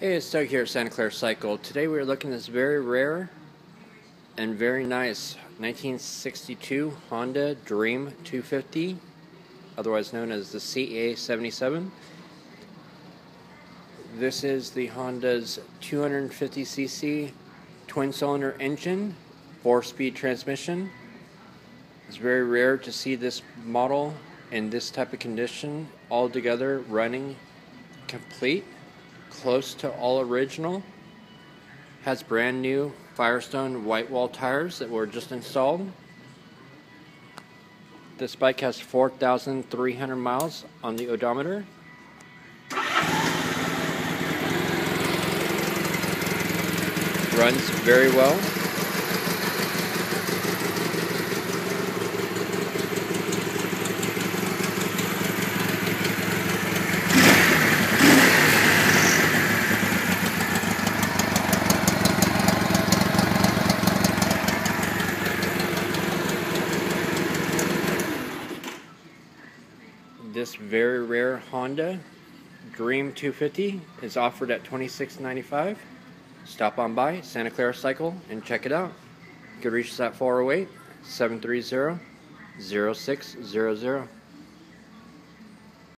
Hey, it's Doug here at Santa Clara Cycle. Today we are looking at this very rare and very nice 1962 Honda Dream 250, otherwise known as the CA72. This is the Honda's 250cc twin-cylinder engine, 4-speed transmission. It's very rare to see this model in this type of condition all together running complete. Close to all original. Has brand new Firestone white wall tires that were just installed. This bike has 4,300 miles on the odometer. Runs very well. This very rare Honda Dream 250 is offered at $26.95. Stop on by Santa Clara Cycle and check it out. You can reach us at 408-730-0600.